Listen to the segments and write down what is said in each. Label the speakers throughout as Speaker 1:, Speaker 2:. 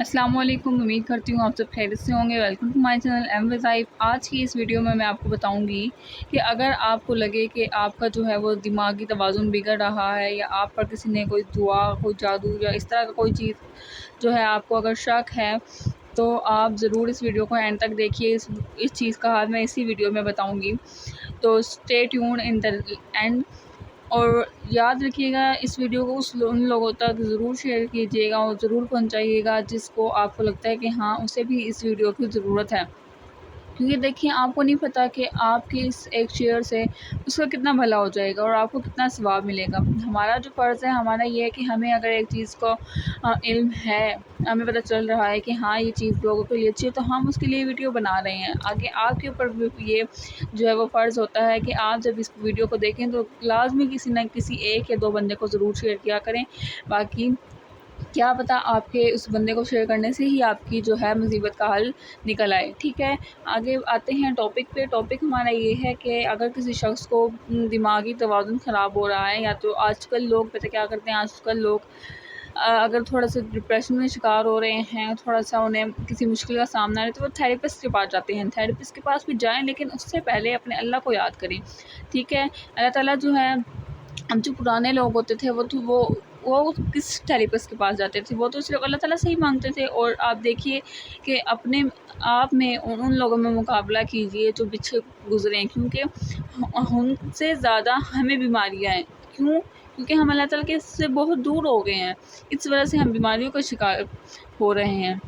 Speaker 1: अस्सलाम वालेकुम। उम्मीद करती हूँ आप सब खैरियत से होंगे। Welcome to my channel M Wazaif. आज की इस वीडियो में मैं आपको बताऊंगी कि अगर आपको लगे कि आपका जो है वो दिमागी तवाज़ुन बिगड़ रहा है, या आप पर किसी ने कोई दुआ, कोई जादू या इस तरह का कोई चीज़ जो है आपको अगर शक है, तो आप ज़रूर इस वीडियो को एंड तक देखिए। इस चीज़ का हाल मैं इसी वीडियो में बताऊँगी, तो stay tuned in the end. और याद रखिएगा, इस वीडियो को उन लोगों तक ज़रूर शेयर कीजिएगा और ज़रूर पहुंचाइएगा जिसको आपको लगता है कि हाँ, उसे भी इस वीडियो की ज़रूरत है। क्योंकि देखिए, आपको नहीं पता कि आपके इस एक शेयर से उसका कितना भला हो जाएगा और आपको कितना सवाब मिलेगा। हमारा जो फ़र्ज़ है, हमारा ये है कि हमें अगर एक चीज़ को इल्म है, हमें पता चल रहा है कि हाँ, ये चीज़ लोगों के लिए अच्छी है, तो हम उसके लिए वीडियो बना रहे हैं। आगे आपके ऊपर भी ये जो है वो फ़र्ज़ होता है कि आप जब इस वीडियो को देखें तो लाज़मी किसी न किसी एक या दो बंदे को ज़रूर शेयर किया करें। बाकी क्या पता आपके उस बंदे को शेयर करने से ही आपकी जो है मुसीबत का हल निकल आए। ठीक है, आगे आते हैं टॉपिक पे। टॉपिक हमारा ये है कि अगर किसी शख्स को दिमागी तवाज़ुन ख़राब हो रहा है, या तो आजकल लोग पता क्या करते हैं, आजकल लोग अगर थोड़ा सा डिप्रेशन में शिकार हो रहे हैं, थोड़ा सा उन्हें किसी मुश्किल का सामना है, तो वो थेरेपिस्ट के पास जाते हैं। थेरेपिस्ट के पास भी जाएँ, लेकिन उससे पहले अपने अल्लाह को याद करें। ठीक है, अल्लाह ताला जो है, अब जो पुराने लोग होते थे वो किस थेरेपिस्ट के पास जाते थे, वो तो सिर्फ़ अल्लाह ताला से ही मांगते थे। और आप देखिए कि अपने आप में उन लोगों में मुकाबला कीजिए जो पीछे गुज़रे हैं, क्योंकि उनसे ज़्यादा हमें बीमारियाँ हैं। क्यों? क्योंकि हम अल्लाह ताला के से बहुत दूर हो गए हैं, इस वजह से हम बीमारियों का शिकार हो रहे हैं।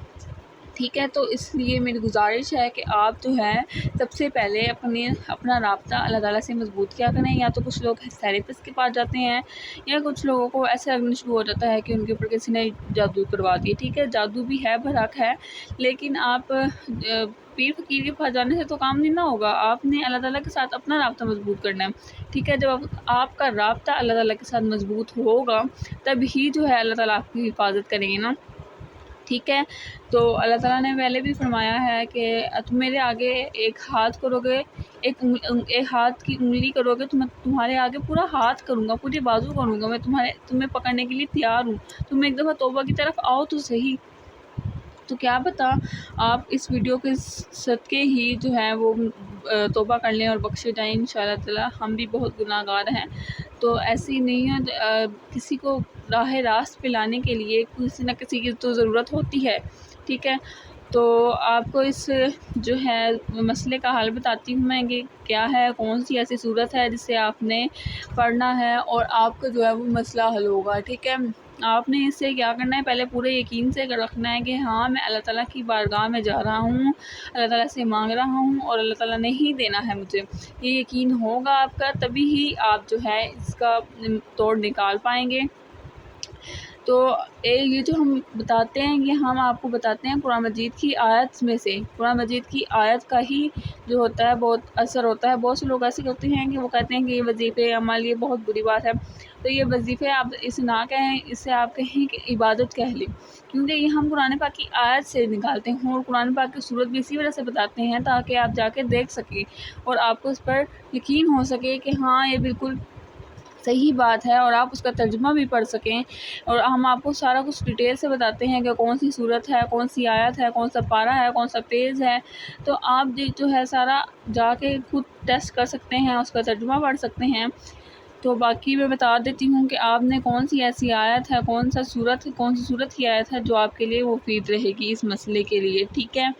Speaker 1: ठीक है, तो इसलिए मेरी गुज़ारिश है कि आप जो है सबसे पहले अपना राब्ता अल्लाह ताला से मज़बूत किया करें। या तो कुछ लोग थेरेपिस्ट के पास जाते हैं, या कुछ लोगों को ऐसे लगना शुरू हो जाता है कि उनके ऊपर किसी ने जादू करवा दिया। ठीक है, जादू भी है, बरहक है, लेकिन आप पीर फ़कीर के पास जाने से तो काम नहीं ना होगा। आपने अल्लाह ताला के साथ अपना राब्ता मज़बूत करना है। ठीक है, जब आपका राब्ता अल्लाह ताला के साथ मज़बूत होगा, तभी जो है अल्लाह ताला आपकी हिफाज़त करेंगे ना। ठीक है, तो अल्लाह ताला ने पहले भी फरमाया है कि तुम मेरे आगे एक हाथ करोगे, एक हाथ की उंगली करोगे, तो मैं तुम्हारे आगे पूरा हाथ करूँगा, पूरी बाजू करूँगा। मैं तुम्हें पकड़ने के लिए तैयार हूँ। तुम एक दफ़ा तौबा की तरफ आओ तो सही। तो क्या पता आप इस वीडियो के सदक़े ही जो है वो तौबा कर लें और बख्शे जाएँ इंशाअल्लाह ताला। हम भी बहुत गुनाहगार हैं, तो ऐसी नहीं है। किसी को राह रास्त पे लाने के लिए किसी न किसी की तो ज़रूरत होती है। ठीक है, तो आपको इस जो है मसले का हल बताती हूँ मैं कि क्या है, कौन सी ऐसी सूरत है जिससे आपने पढ़ना है और आपका जो है वो मसला हल होगा। ठीक है, आपने इससे क्या करना है, पहले पूरे यकीन से रखना है कि हाँ, मैं अल्लाह ताला की बारगाह में जा रहा हूँ, अल्लाह ताला से मांग रहा हूँ और अल्लाह ताला ने ही देना है मुझे। ये यकीन होगा आपका, तभी ही आप जो है इसका तोड़ निकाल पाएंगे। तो ये जो हम बताते हैं, ये हम आपको बताते हैं कुरान मजीद की आयत में से। कुरान मजीद की आयत का ही जो होता है बहुत असर होता है। बहुत से लोग ऐसे करते हैं कि वो कहते हैं कि ये वजीफ़े अमल, ये बहुत बुरी बात है। तो ये वजीफ़े आप इसे ना कहें, इसे आप कहें कि इबादत कह लें, क्योंकि ये हम कुरान पाक की आयत से निकालते हैं और कुरान पाक की सूरत भी इसी वजह से बताते हैं, ताकि आप जाके देख सकें और आपको इस पर यकीन हो सके कि हाँ, ये बिल्कुल सही बात है, और आप उसका तर्जुमा भी पढ़ सकें। और हम आपको सारा कुछ डिटेल से बताते हैं कि कौन सी सूरत है, कौन सी आयत है, कौन सा पारा है, कौन सा पेज है। तो आप जो है सारा जाके खुद टेस्ट कर सकते हैं, उसका तर्जुमा पढ़ सकते हैं। तो बाकी मैं बता देती हूँ कि आपने कौन सी ऐसी आयत है, कौन सी सूरत की आयत है जो आपके लिए मुफीद रहेगी इस मसले के लिए। ठीक है,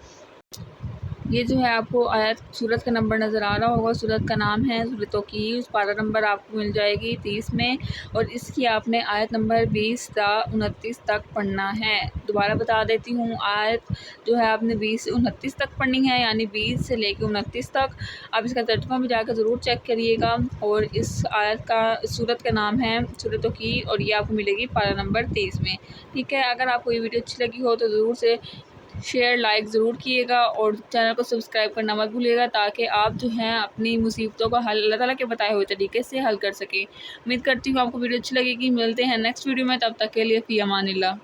Speaker 1: ये जो है आपको आयत सूरत का नंबर नज़र आ रहा होगा। सूरत का नाम है सूरत तौक़ीर। पारा नंबर आपको मिल जाएगी 30 में, और इसकी आपने आयत नंबर 20 से 29 तक पढ़ना है। दोबारा बता देती हूँ, आयत जो है आपने 20 से 29 तक पढ़नी है, यानी 20 से लेकर 29 तक। आप इसका तर्जुमा भी जाकर ज़रूर चेक करिएगा। और इस सूरत का नाम है सूरत तौक़ीर, और ये आपको मिलेगी पारा नंबर 30 में। ठीक है, अगर आपको ये वीडियो अच्छी लगी हो तो ज़रूर से शेयर लाइक ज़रूर किएगा, और चैनल को सब्सक्राइब करना मत भूलिएगा, ताकि आप जो हैं अपनी मुसीबतों का हल अल्लाह ताला के बताए हुए तरीके से हल कर सकें। उम्मीद करती हूँ आपको वीडियो अच्छी लगेगी। मिलते हैं नेक्स्ट वीडियो में, तब तक के लिए फ़ी अमानिल्लाह।